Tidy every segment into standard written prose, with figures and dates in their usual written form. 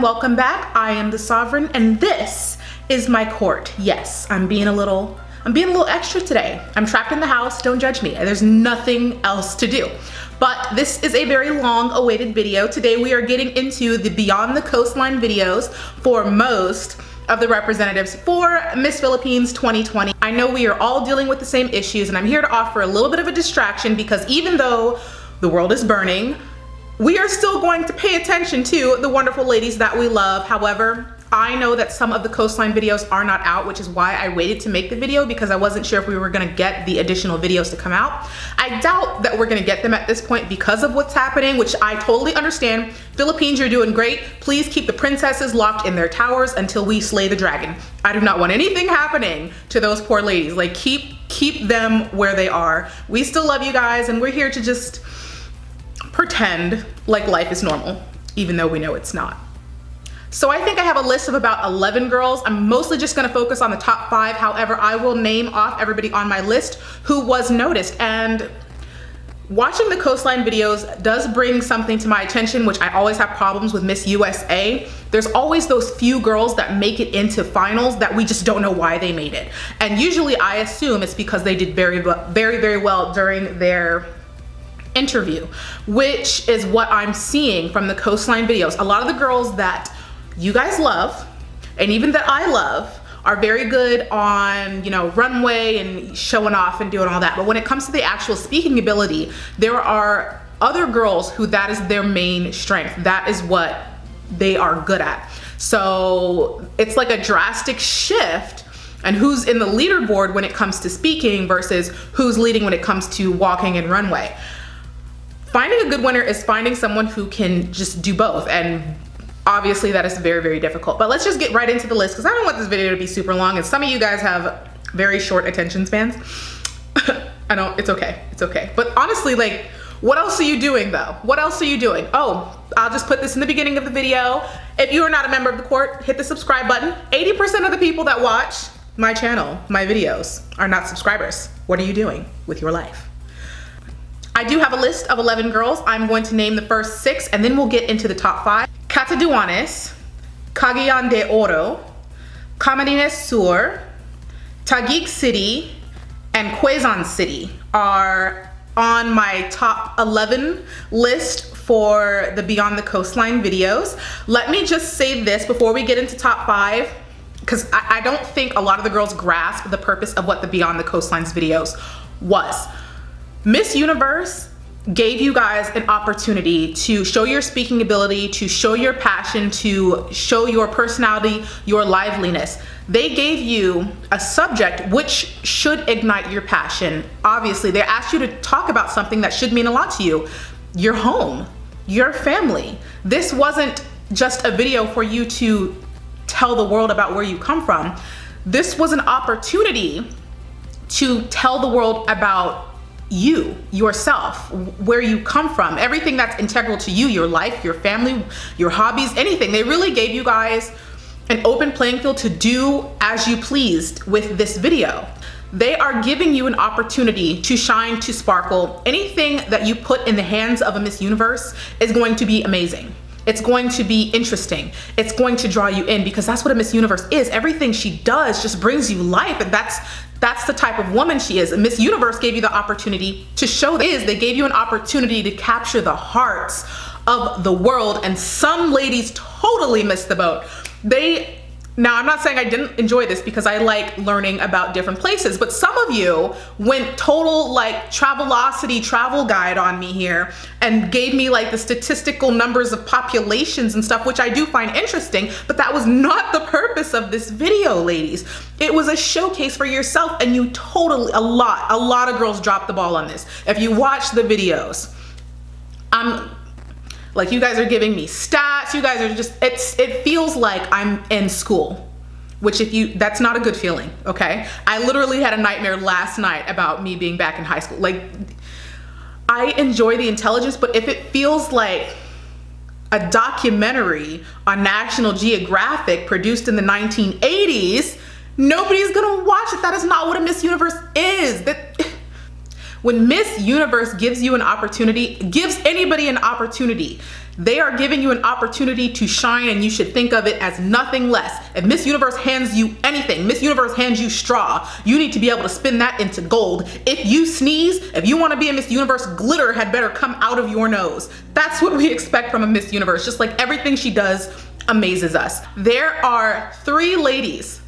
welcome back. I am the Sovereign and this is my court. Yes, I'm being a little extra today. I'm trapped in the house, don't judge me. There's nothing else to do. But this is a very long awaited video. Today we are getting into the Beyond the Coastline videos for most of the representatives for Miss Philippines 2020. I know we are all dealing with the same issues and I'm here to offer a little bit of a distraction because even though the world is burning, we are still going to pay attention to the wonderful ladies that we love. However, I know that some of the coastline videos are not out, which is why I waited to make the video because I wasn't sure if we were gonna get the additional videos to come out. I doubt that we're gonna get them at this point because of what's happening, which I totally understand. Philippines, you're doing great. Please keep the princesses locked in their towers until we slay the dragon. I do not want anything happening to those poor ladies. Like keep them where they are. We still love you guys and we're here to just pretend like life is normal, even though we know it's not. So I think I have a list of about 11 girls. I'm mostly just gonna focus on the top 5. However, I will name off everybody on my list who was noticed. And watching the coastline videos does bring something to my attention, which I always have problems with Miss USA. There's always those few girls that make it into finals that we just don't know why they made it. And usually I assume it's because they did very well during their interview, which is what I'm seeing from the coastline videos. A lot of the girls that you guys love and even that I love are very good on, you know, runway and showing off and doing all that. But when it comes to the actual speaking ability, there are other girls who that is their main strength. That is what they are good at. So it's like a drastic shift and who's in the leaderboard when it comes to speaking versus who's leading when it comes to walking and runway. Finding a good winner is finding someone who can just do both, and obviously that is very difficult. But let's just get right into the list because I don't want this video to be super long and some of you guys have very short attention spans. It's okay. But honestly, like, what else are you doing though? What else are you doing? Oh, I'll just put this in the beginning of the video. If you are not a member of the court, hit the subscribe button. 80% of the people that watch my channel, my videos, are not subscribers. What are you doing with your life? I do have a list of 11 girls. I'm going to name the first 6 and then we'll get into the top 5. Catanduanes, Cagayan de Oro, Camarines Sur, Taguig City, and Quezon City are on my top 11 list for the Beyond the Coastline videos. Let me just say this before we get into top 5, because I don't think a lot of the girls grasp the purpose of what the Beyond the Coastlines videos was. Miss Universe gave you guys an opportunity to show your speaking ability, to show your passion, to show your personality, your liveliness. They gave you a subject which should ignite your passion. Obviously, they asked you to talk about something that should mean a lot to you. Your home, your family. This wasn't just a video for you to tell the world about where you come from. This was an opportunity to tell the world about you, yourself, where you come from, everything that's integral to you, your life, your family, your hobbies, anything. They really gave you guys an open playing field to do as you pleased with this video. They are giving you an opportunity to shine, to sparkle. Anything that you put in the hands of a Miss Universe is going to be amazing. It's going to be interesting. It's going to draw you in because that's what a Miss Universe is. Everything she does just brings you life, and that's the type of woman she is. And Miss Universe gave you the opportunity to show this. They gave you an opportunity to capture the hearts of the world, and some ladies totally missed the boat. Now, I'm not saying I didn't enjoy this because I like learning about different places, but some of you went total like Travelocity travel guide on me here and gave me like the statistical numbers of populations and stuff, which I do find interesting, but that was not the purpose of this video, ladies. It was a showcase for yourself, and you totally, a lot of girls dropped the ball on this. If you watch the videos, like, you guys are giving me stats, you guys are just, it feels like I'm in school, which that's not a good feeling, okay? I literally had a nightmare last night about me being back in high school. Like, I enjoy the intelligence, but if it feels like a documentary on National Geographic produced in the 1980s, nobody's gonna watch it. That is not what a Miss Universe is. When Miss Universe gives you an opportunity, gives anybody an opportunity, they are giving you an opportunity to shine, and you should think of it as nothing less. If Miss Universe hands you anything, Miss Universe hands you straw, you need to be able to spin that into gold. If you sneeze, if you want to be a Miss Universe, glitter had better come out of your nose. That's what we expect from a Miss Universe. Just like everything she does amazes us. There are three ladies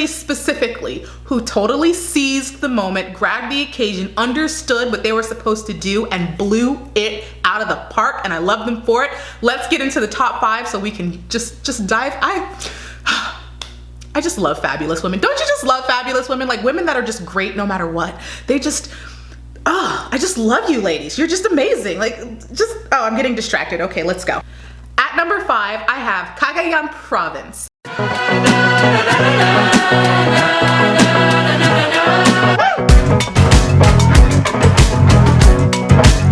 specifically who totally seized the moment, grabbed the occasion, understood what they were supposed to do, and blew it out of the park, and I love them for it. Let's get into the top 5 so we can just dive. I just love fabulous women. Don't you just love fabulous women? Like women that are just great no matter what. They just, I just love you ladies. You're just amazing. Like I'm getting distracted. Okay, let's go. At number 5, I have Cagayan Province.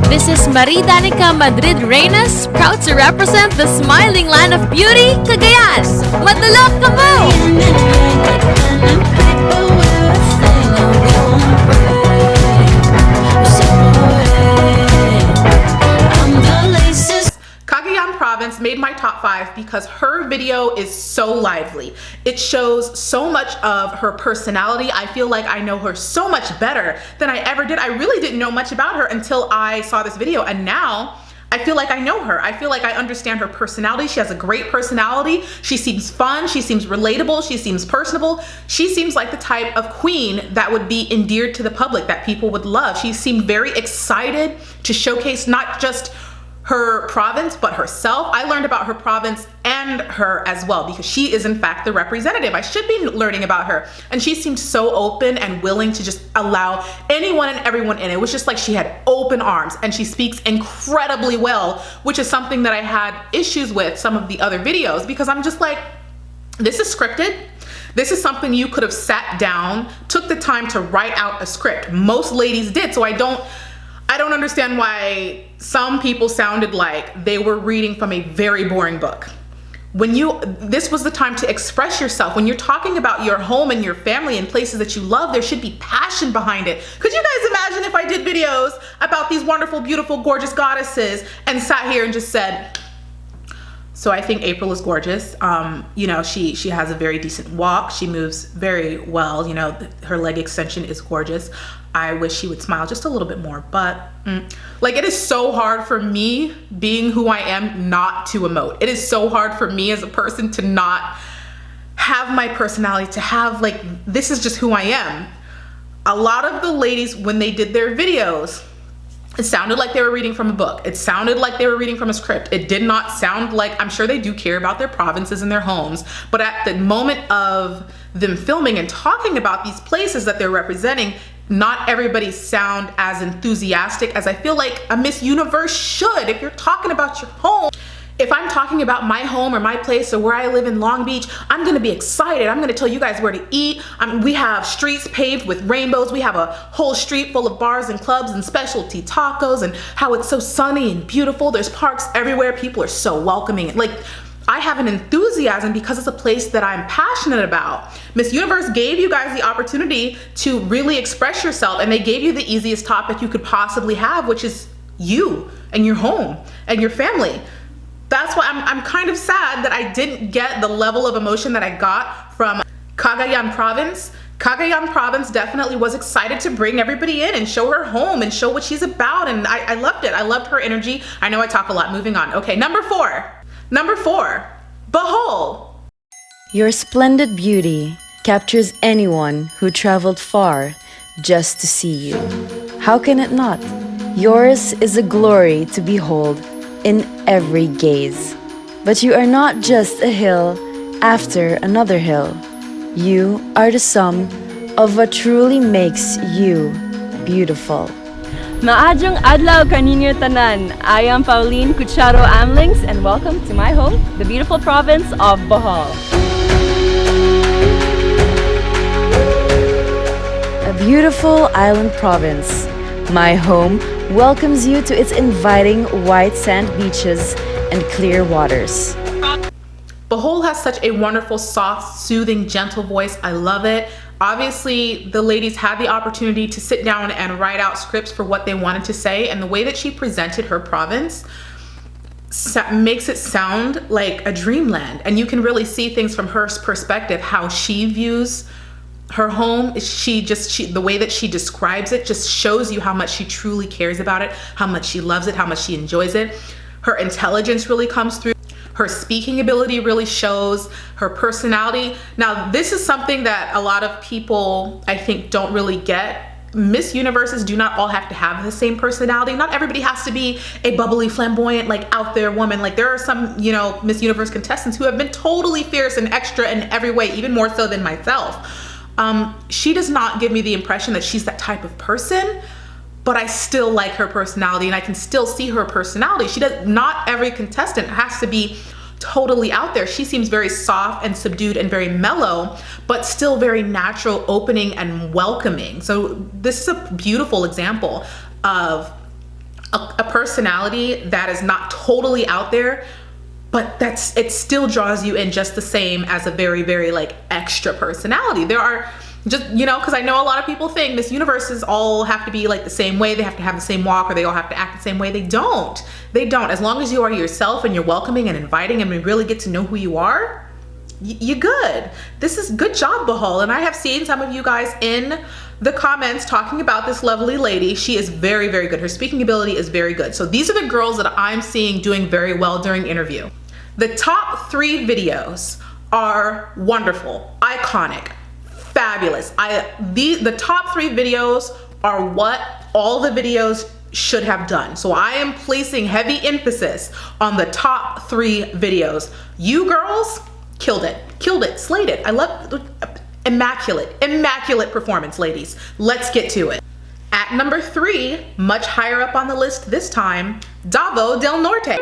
This is Marie Danica Madrid Reyes, proud to represent the smiling land of beauty, Cagayan. Madulok ka mo! Cagayan Province made my top 5 because her video is so lively. It shows so much of her personality. I feel like I know her so much better than I ever did. I really didn't know much about her until I saw this video, and now I feel like I know her. I feel like I understand her personality. She has a great personality. She seems fun. She seems relatable. She seems personable. She seems like the type of queen that would be endeared to the public, that people would love. She seemed very excited to showcase not just her province, but herself. I learned about her province and her as well because she is in fact the representative. I should be learning about her. And she seemed so open and willing to just allow anyone and everyone in. It was just like she had open arms, and she speaks incredibly well, which is something that I had issues with some of the other videos because I'm just like, this is scripted. This is something you could have sat down, took the time to write out a script. Most ladies did, so I don't understand why some people sounded like they were reading from a very boring book. This was the time to express yourself. When you're talking about your home and your family and places that you love, there should be passion behind it. Could you guys imagine if I did videos about these wonderful, beautiful, gorgeous goddesses and sat here and just said, so I think April is gorgeous. You know, she has a very decent walk. She moves very well. You know, her leg extension is gorgeous. I wish she would smile just a little bit more, but like it is so hard for me being who I am not to emote. It is so hard for me as a person to not have my personality, to have like, this is just who I am. A lot of the ladies, when they did their videos, it sounded like they were reading from a book. It sounded like they were reading from a script. It did not sound like, I'm sure they do care about their provinces and their homes, but at the moment of them filming and talking about these places that they're representing, not everybody sound as enthusiastic as I feel like a Miss Universe should. If you're talking about your home, if I'm talking about my home or my place or where I live in Long Beach, I'm gonna be excited. I'm gonna tell you guys where to eat. We have streets paved with rainbows. We have a whole street full of bars and clubs and specialty tacos, and how it's so sunny and beautiful. There's parks everywhere. People are so welcoming. Like, I have an enthusiasm because it's a place that I'm passionate about. Miss Universe gave you guys the opportunity to really express yourself, and they gave you the easiest topic you could possibly have, which is you and your home and your family. That's why I'm kind of sad that I didn't get the level of emotion that I got from Cagayan Province. Cagayan Province definitely was excited to bring everybody in and show her home and show what she's about, and I loved it. I loved her energy. I know I talk a lot. Moving on. Okay, number 4. Number 4, Bohol. Your splendid beauty captures anyone who traveled far just to see you. How can it not? Yours is a glory to behold in every gaze. But you are not just a hill after another hill. You are the sum of what truly makes you beautiful. Maadjong adlaw kaninyo tanan. I am Pauline Cucharo Amlings, and welcome to my home, the beautiful province of Bohol. A beautiful island province. My home welcomes you to its inviting white sand beaches and clear waters. Bohol has such a wonderful, soft, soothing, gentle voice. I love it. Obviously, the ladies had the opportunity to sit down and write out scripts for what they wanted to say, and the way that she presented her province makes it sound like a dreamland. And you can really see things from her perspective, how she views her home. The way that she describes it just shows you how much she truly cares about it, how much she loves it, how much she enjoys it. Her intelligence really comes through. Her speaking ability really shows, her personality. Now, this is something that a lot of people, I think, don't really get. Miss Universes do not all have to have the same personality. Not everybody has to be a bubbly, flamboyant, like out there woman. Like there are some, you know, Miss Universe contestants who have been totally fierce and extra in every way, even more so than myself. She does not give me the impression that she's that type of person, but I still like her personality and I can still see her personality. Not every contestant has to be totally out there. She seems very soft and subdued and very mellow, but still very natural, opening and welcoming. So this is a beautiful example of a personality that is not totally out there, but it still draws you in just the same as a very, very like extra personality. There are just, you know, because I know a lot of people think Miss Universes all have to be like the same way, they have to have the same walk, or they all have to act the same way. They don't. As long as you are yourself and you're welcoming and inviting and we really get to know who you are, you're good. This is good job, Bohol. And I have seen some of you guys in the comments talking about this lovely lady. She is very, very good. Her speaking ability is very good. So these are the girls that I'm seeing doing very well during interview. The top 3 videos are wonderful, iconic, fabulous. The top 3 videos are what all the videos should have done. So I am placing heavy emphasis on the top 3 videos. You girls killed it, slayed it. I love immaculate performance, ladies. Let's get to it. At number 3, much higher up on the list this time, Davao del Norte.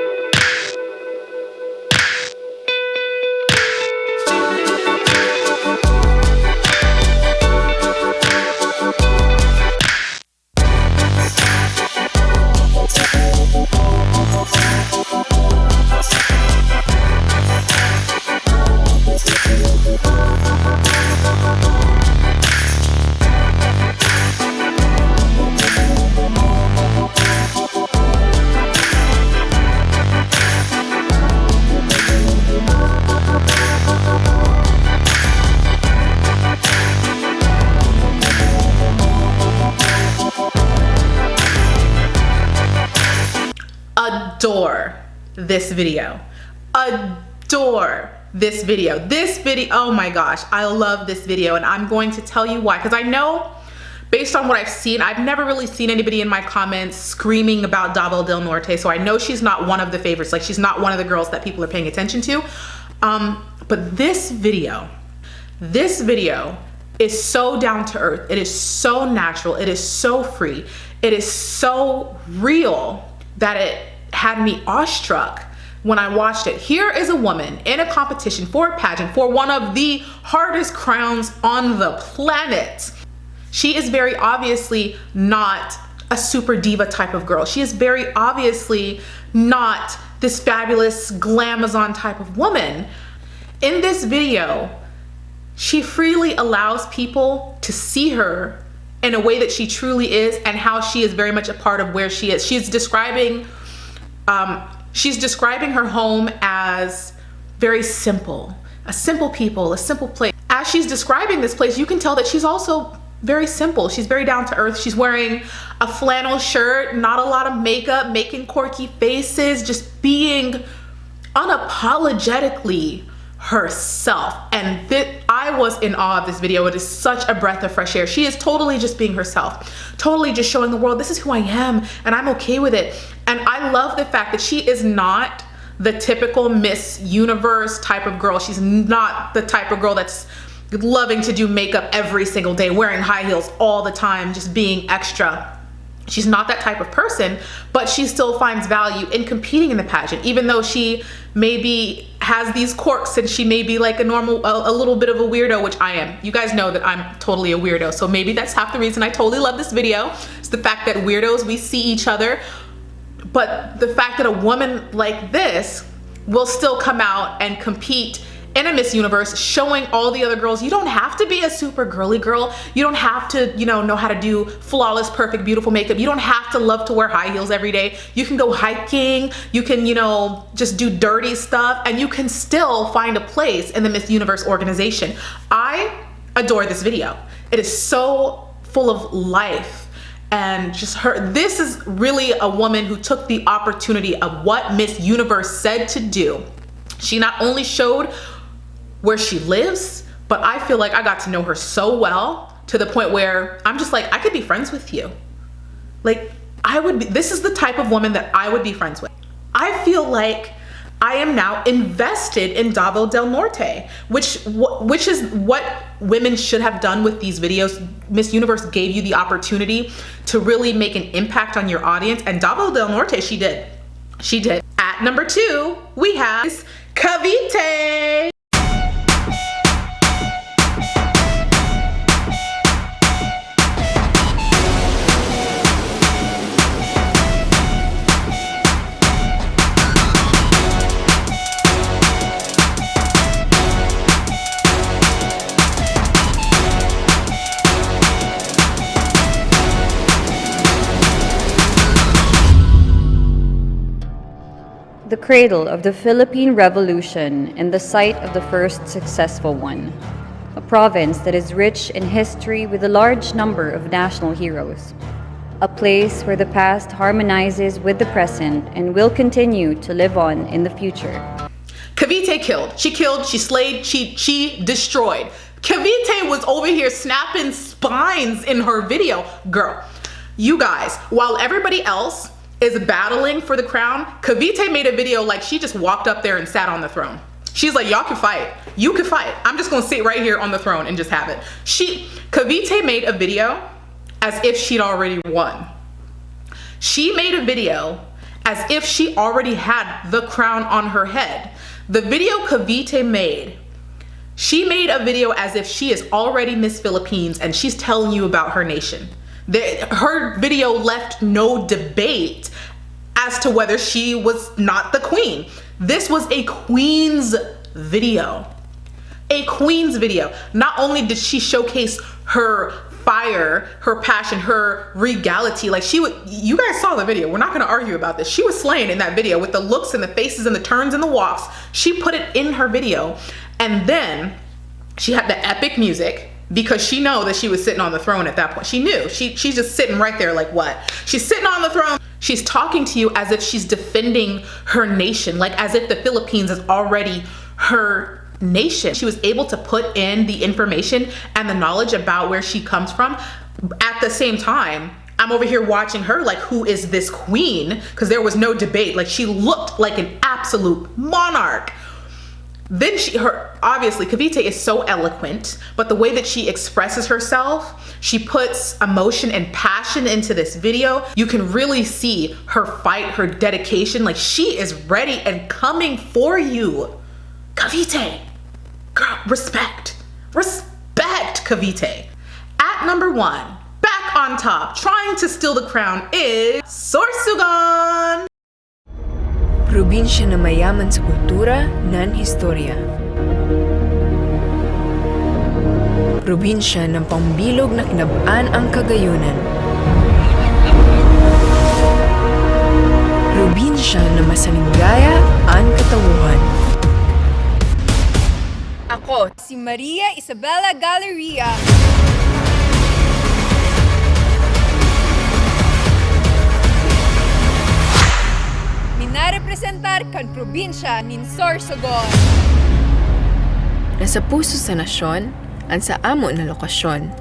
Adore this video. Adore this video. Oh my gosh, I love this video, and I'm going to tell you why. Because I know, based on what I've seen, I've never really seen anybody in my comments screaming about Davao del Norte, so I know she's not one of the favorites. Like, she's not one of the girls that people are paying attention to. But this video is so down to earth. It is so natural. It is so free. It is so real that it had me awestruck when I watched it. Here is a woman in a competition for a pageant for one of the hardest crowns on the planet. She is very obviously not a super diva type of girl. She is very obviously not this fabulous glamazon type of woman. In this video, she freely allows people to see her in a way that she truly is and how she is very much a part of where she is. She's describing her home as very simple, a simple people, a simple place. As she's describing this place, you can tell that she's also very simple. She's very down to earth. She's wearing a flannel shirt, not a lot of makeup, making quirky faces, just being unapologetically herself. And I was in awe of this video. It is such a breath of fresh air. She is totally just being herself, totally just showing the world, this is who I am and I'm okay with it. And I love the fact that she is not the typical Miss Universe type of girl. She's not the type of girl that's loving to do makeup every single day, wearing high heels all the time, just being extra. She's not that type of person, but she still finds value in competing in the pageant, even though she maybe has these quirks and she may be like a little bit of a weirdo, which I am. You guys know that I'm totally a weirdo, so maybe that's half the reason I totally love this video. It's the fact that weirdos, we see each other, but the fact that a woman like this will still come out and compete in a Miss Universe, showing all the other girls you don't have to be a super girly girl. You don't have to, know how to do flawless, perfect, beautiful makeup. You don't have to love to wear high heels every day. You can go hiking. You can, just do dirty stuff, and you can still find a place in the Miss Universe organization. I adore this video. It is so full of life, and just this is really a woman who took the opportunity of what Miss Universe said to do. She not only showed where she lives, but I feel like I got to know her so well to the point where I'm just like, I could be friends with you. Like, this is the type of woman that I would be friends with. I feel like I am now invested in Davao del Norte, which is what women should have done with these videos. Miss Universe gave you the opportunity to really make an impact on your audience, and Davao del Norte, she did. She did. At number 2, we have Cavite. The cradle of the Philippine Revolution and the site of the first successful one. A province that is rich in history with a large number of national heroes. A place where the past harmonizes with the present and will continue to live on in the future. Cavite killed. She killed, she slayed, she destroyed. Cavite was over here snapping spines in her video. Girl, you guys, while everybody else is battling for the crown, Cavite made a video like she just walked up there and sat on the throne. She's like, y'all can fight. You can fight. I'm just gonna sit right here on the throne and just have it. Cavite made a video as if she'd already won. She made a video as if she already had the crown on her head. The video Cavite made, she made a video as if she is already Miss Philippines and she's telling you about her nation. Her video left no debate as to whether she was not the queen. This was a queen's video. A queen's video. Not only did she showcase her fire, her passion, her regality, like you guys saw the video, we're not gonna argue about this. She was slaying in that video with the looks and the faces and the turns and the walks. She put it in her video, and then she had the epic music, because she knew that she was sitting on the throne at that point. She knew. She's just sitting right there like, what? She's sitting on the throne. She's talking to you as if she's defending her nation, like as if the Philippines is already her nation. She was able to put in the information and the knowledge about where she comes from. At the same time, I'm over here watching her like, who is this queen? Because there was no debate. Like, she looked like an absolute monarch. Then obviously Cavite is so eloquent, but the way that she expresses herself, she puts emotion and passion into this video. You can really see her fight, her dedication. Like, she is ready and coming for you. Cavite, girl, respect, Cavite. At number 1, back on top, trying to steal the crown is Sorsogon. Probinsya na mayaman sa kultura nan historya. Probinsya ng pambilog na kinabaan ang Cagayanan. Probinsya na masalinggaya ang katawuhan. Ako, si Maria Isabella Galleria. Minarepresentar kan probinsya nin Sorsogon. Nasa puso sa nasyon, ang sa amo na lokasyon.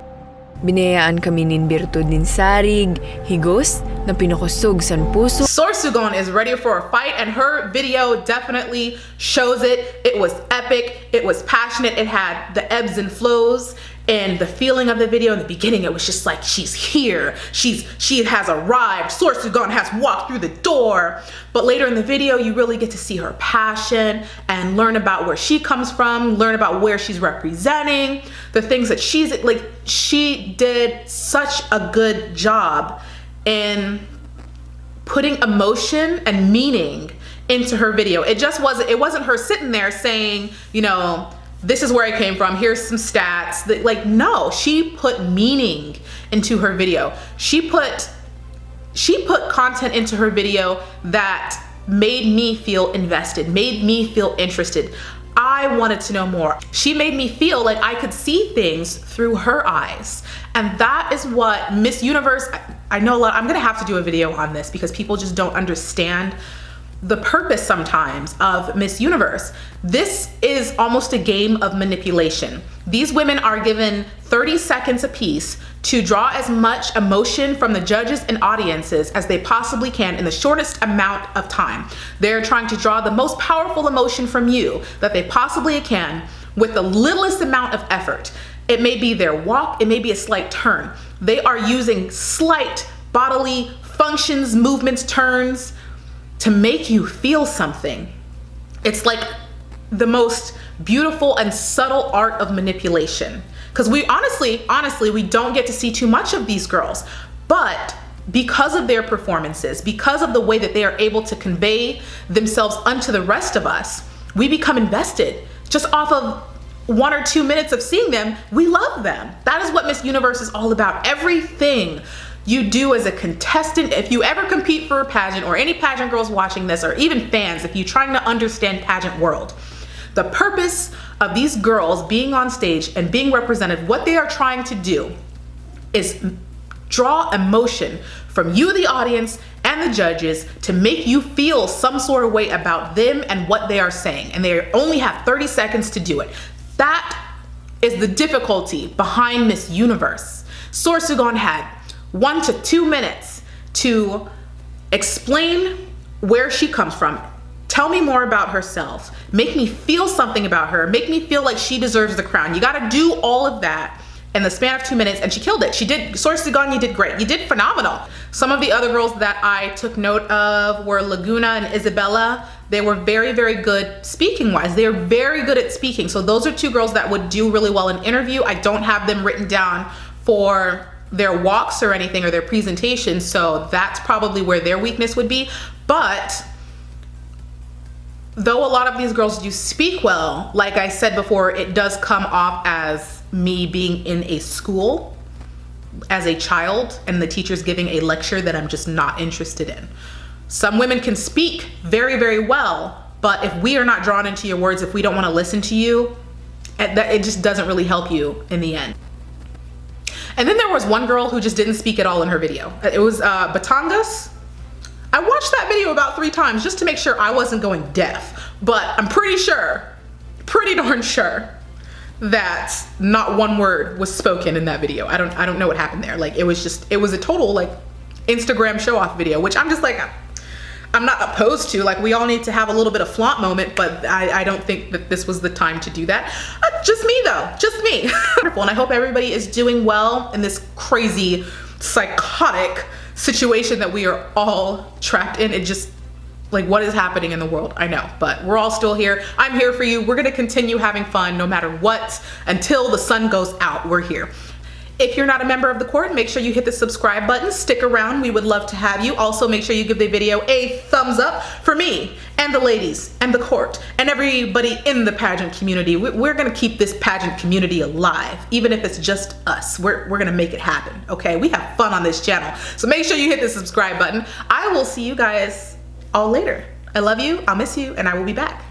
Binayaan kami nin birtud nin sarig, higos, na pinakusog san puso. Sorsogon is ready for a fight, and her video definitely shows it. It was epic, it was passionate, it had the ebbs and flows, and the feeling of the video in the beginning, it was just like, she's here, she has arrived, Sorsogon has walked through the door. But later in the video, you really get to see her passion and learn about where she comes from, learn about where she's representing, the things that she did such a good job in putting emotion and meaning into her video. It wasn't her sitting there saying, you know, this is where I came from, here's some stats. Like, no, she put meaning into her video. She put content into her video that made me feel invested, made me feel interested. I wanted to know more. She made me feel like I could see things through her eyes. And that is what Miss Universe, I know a lot, I'm gonna have to do a video on this because people just don't understand the purpose sometimes of Miss Universe. This is almost a game of manipulation. These women are given 30 seconds apiece to draw as much emotion from the judges and audiences as they possibly can in the shortest amount of time. They're trying to draw the most powerful emotion from you that they possibly can with the littlest amount of effort. It may be their walk, it may be a slight turn. They are using slight bodily functions, movements, turns to make you feel something. It's like the most beautiful and subtle art of manipulation. Because we honestly, we don't get to see too much of these girls, but because of their performances, because of the way that they are able to convey themselves unto the rest of us, we become invested. Just off of 1 or 2 minutes of seeing them, we love them. That is what Miss Universe is all about. Everything you do as a contestant, if you ever compete for a pageant, or any pageant girls watching this, or even fans, if you're trying to understand pageant world, the purpose of these girls being on stage and being represented, what they are trying to do is draw emotion from you, the audience, and the judges to make you feel some sort of way about them and what they are saying. And they only have 30 seconds to do it. That is the difficulty behind Miss Universe. Sorsogon had 1 to 2 minutes to explain where she comes from. Tell me more about herself. Make me feel something about her. Make me feel like she deserves the crown. You gotta do all of that in the span of 2 minutes, and she killed it. She did. Sorsogon, you did great. You did phenomenal. Some of the other girls that I took note of were Laguna and Isabella. They were very, very good speaking wise. They are very good at speaking. So those are 2 girls that would do really well in interview. I don't have them written down for their walks or anything, or their presentation, so that's probably where their weakness would be. But though a lot of these girls do speak well, like I said before, it does come off as me being in a school as a child and the teacher's giving a lecture that I'm just not interested in. Some women can speak very, very well, but if we are not drawn into your words, if we don't want to listen to you, it just doesn't really help you in the end. And then there was one girl who just didn't speak at all in her video. It was Batangas. I watched that video about 3 times just to make sure I wasn't going deaf, but I'm pretty darn sure that not one word was spoken in that video. I don't know what happened there. Like, it was a total like Instagram show off video, which I'm just like, I'm not opposed to. Like, we all need to have a little bit of flaunt moment, but I don't think that this was the time to do that. Just me though, just me. Wonderful, and I hope everybody is doing well in this crazy, psychotic situation that we are all trapped in. It just, like, what is happening in the world? I know, but we're all still here. I'm here for you. We're gonna continue having fun no matter what until the sun goes out. We're here. If you're not a member of the court, make sure you hit the subscribe button. Stick around, we would love to have you. Also, make sure you give the video a thumbs up for me and the ladies and the court and everybody in the pageant community. We're gonna keep this pageant community alive, even if it's just us. We're gonna make it happen, okay? We have fun on this channel. So make sure you hit the subscribe button. I will see you guys all later. I love you, I'll miss you, and I will be back.